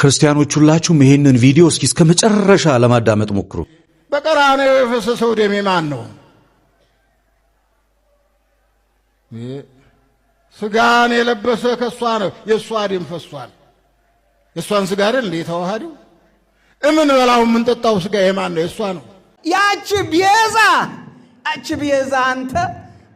ክርስቲያኖች ሁላችሁም ይሄንን ቪዲዮ እስከ መጨረሻ ለማዳመጥ ሞክሩ። በቀራንዮ የፈሰሰው ደም ማን ነው? ስጋን የለበሰ ከሷ ነው። የሷ ደም ፈሷል። የሷን ስጋ አይደል የተዋሃደው? እምን በላው ምን ጠጣው ስጋ የማን ነው? የሷ ነው። ያቺ ቤዛ አንተ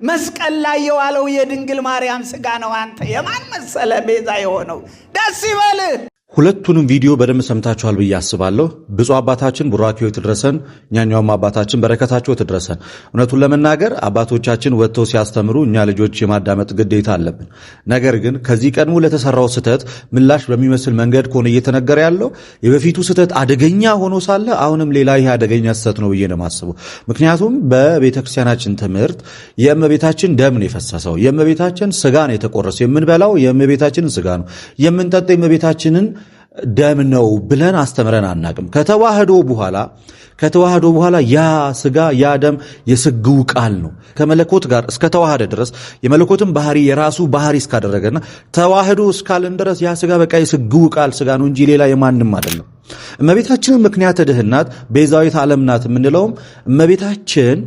መስቀል ላይ የዋለው የድንግል ማርያም ስጋ ነው። አንተ የማን መሰለ ቤዛ የሆነው? ደስ ይበልህ። ሁለቱንም ቪዲዮ በደንብ ሰምታችኋል ብዬ አስባለሁ። ብፁዕ አባታችን ቡራኪው ትድረሰን፣ እኛኛውም አባታችን በረከታቸው ትድረሰን። እውነቱን ለመናገር አባቶቻችን ወጥተው ሲያስተምሩ እኛ ልጆች የማዳመጥ ግዴታ አለብን። ነገር ግን ከዚህ ቀድሞ ለተሰራው ስህተት ምላሽ በሚመስል መንገድ ከሆነ እየተነገረ ያለው የበፊቱ ስህተት አደገኛ ሆኖ ሳለ አሁንም ሌላ ይህ አደገኛ ስህተት ነው ብዬ ነው የማስበው። ምክንያቱም በቤተክርስቲያናችን ትምህርት የእመቤታችን ደም ነው የፈሰሰው፣ የእመቤታችን ስጋ ነው የተቆረሰው፣ የምንበላው የእመቤታችንን ስጋ ነው፣ የምንጠጣው የእመቤታችንን ደም ነው ብለን አስተምረን አናቅም። ከተዋህዶ በኋላ ያ ስጋ ያ ደም የስግው ቃል ነው። ከመለኮት ጋር እስከ ተዋህደ ድረስ የመለኮትን ባህሪ የራሱ ባህሪ እስካደረገና ተዋህዶ እስካልን ድረስ ያ ስጋ በቃ የስግው ቃል ስጋ ነው እንጂ ሌላ የማንም አይደለም። እመቤታችንን ምክንያተ ድኅነት ቤዛዊት ዓለም ናት የምንለውም እመቤታችን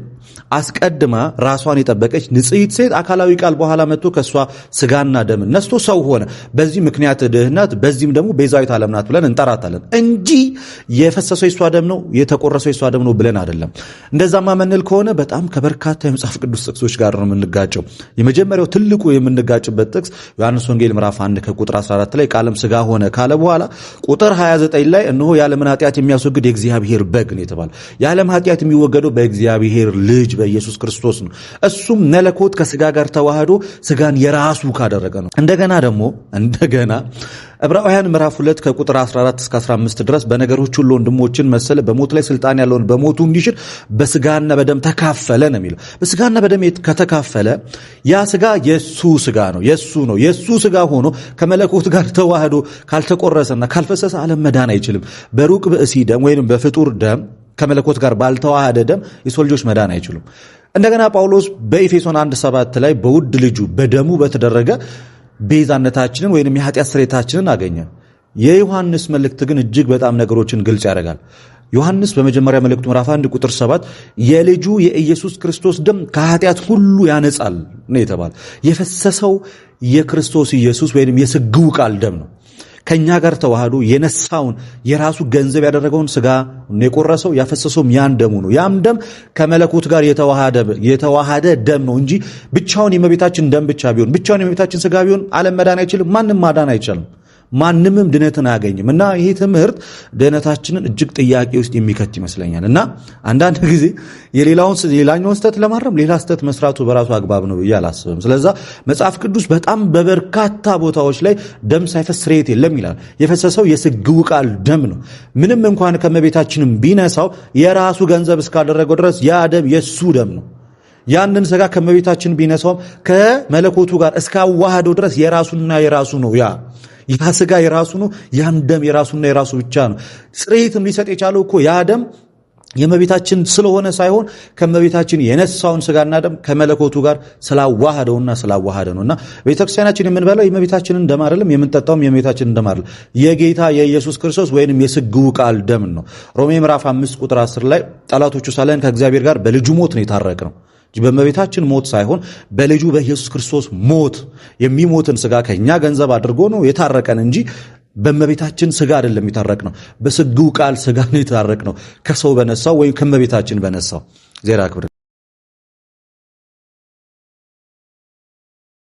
አስቀድማ ራሷን የጠበቀች ንጽሕት ሴት አካላዊ ቃል በኋላ መጥቶ ከሷ ስጋና ደም ነስቶ ሰው ሆነ። በዚህ ምክንያት ድኅነት፣ በዚህም ደግሞ ቤዛዊት ዓለም ናት ብለን እንጠራታለን እንጂ የፈሰሰው የሷ ደም ነው የተቆረሰው የሷ ደም ነው ብለን አይደለም። እንደዛማ መንል ከሆነ በጣም ከበርካታ የመጽሐፍ ቅዱስ ጥቅሶች ጋር ነው የምንጋጨው። የመጀመሪያው ትልቁ የምንጋጭበት ጥቅስ ዮሐንስ ወንጌል ምዕራፍ 1 ከቁጥር 14 ላይ ቃልም ስጋ ሆነ ካለ በኋላ ቁጥር 29 ላይ እነሆ የዓለምን ኃጢአት የሚያስወግድ የእግዚአብሔር በግ ነው የተባለ። የዓለም ኃጢአት የሚወገደው በእግዚአብሔር ልጅ በኢየሱስ ክርስቶስ ነው። እሱም መለኮት ከስጋ ጋር ተዋህዶ ስጋን የራሱ ካደረገ ነው። እንደገና ዕብራውያን ምዕራፍ 2 ከቁጥር 14 እስከ 15 ድረስ በነገሮች ሁሉ ወንድሞችን መሰለ፣ በሞት ላይ ስልጣን ያለውን በሞቱ እንዲሽር በስጋና በደም ተካፈለ ነው የሚለው። በስጋና በደም ከተካፈለ ያ ስጋ የሱ ስጋ ነው፣ የሱ ስጋ ሆኖ ከመለኮት ጋር ተዋህዶ ካልተቆረሰና ካልፈሰሰ ዓለም መዳን አይችልም። በሩቅ ብእሲ ደም ወይም በፍጡር ደም ከመለኮት ጋር ባልተዋሃደ ደም የሰው ልጆች መዳን አይችሉም። እንደገና ጳውሎስ በኤፌሶን 1:7 ላይ በውድ ልጁ በደሙ በተደረገ ቤዛነታችንን ወይንም የኃጢአት ስርየታችንን አገኘ። የዮሐንስ መልእክት ግን እጅግ በጣም ነገሮችን ግልጽ ያደርጋል። ዮሐንስ በመጀመሪያ መልእክቱ ምዕራፍ 1 ቁጥር 7 የልጁ የኢየሱስ ክርስቶስ ደም ከኃጢአት ሁሉ ያነጻል ነው የተባለ። የፈሰሰው የክርስቶስ ኢየሱስ ወይንም የስግው ቃል ደም ነው። ከኛ ጋር ተዋህዶ የነሳውን የራሱ ገንዘብ ያደረገውን ስጋ የቆረሰው ያፈሰሰው ያን ደሙ ነው። ያም ደም ከመለኮት ጋር የተዋሃደ ደም ነው እንጂ ብቻውን የእመቤታችን ደም ብቻ ቢሆን ብቻውን የእመቤታችን ስጋ ቢሆን ዓለም መዳን አይችልም። ማንም ማዳን አይችልም። ማንምም ድነትን አያገኝም። እና ይሄ ትምህርት ድነታችንን እጅግ ጥያቄ ውስጥ የሚከት ይመስለኛል። እና አንዳንድ ጊዜ የሌላኛውን ስተት ለማረም ሌላ ስተት መስራቱ በራሱ አግባብ ነው ብዬ አላስብም። ስለዛ መጽሐፍ ቅዱስ በጣም በበርካታ ቦታዎች ላይ ደም ሳይፈስ ስርየት የለም ይላል። የፈሰሰው የስግው ቃል ደም ነው። ምንም እንኳን ከመቤታችንም ቢነሳው የራሱ ገንዘብ እስካደረገው ድረስ ያ ደም የሱ ደም ነው። ያንን ስጋ ከመቤታችን ቢነሳውም ከመለኮቱ ጋር እስካዋሃደው ድረስ የራሱና የራሱ ነው። ያ ስጋ የራሱ ነው። ያም ደም የራሱና የራሱ ብቻ ነው። ስርየትም ሊሰጥ የቻለው እኮ ያ ደም የእመቤታችን ስለሆነ ሳይሆን ከእመቤታችን የነሳውን ስጋና ደም ከመለኮቱ ጋር ስላዋሃደ ነውና ቤተክርስቲያናችን የምንበላው የእመቤታችንን ደም አይደለም፣ የምንጠጣውም የእመቤታችንን ደም አይደለም። የጌታ የኢየሱስ ክርስቶስ ወይንም የስግው ቃል ደም ነው። ሮሜ ምዕራፍ 5 ቁጥር 10 ላይ ጠላቶቹ ሳለን ከእግዚአብሔር ጋር በልጁ ሞት ነው የታረቅነው በእመቤታችን ሞት ሳይሆን በልጁ በኢየሱስ ክርስቶስ ሞት የሚሞትን ስጋ ከኛ ገንዘብ አድርጎ ነው የታረቀን እንጂ በእመቤታችን ስጋ አይደለም የታረቅነው። በስግው ቃል ስጋ ነው የታረቅነው ከሰው በነሳው ወይም ከእመቤታችን በነሳው። ዜራ ክብር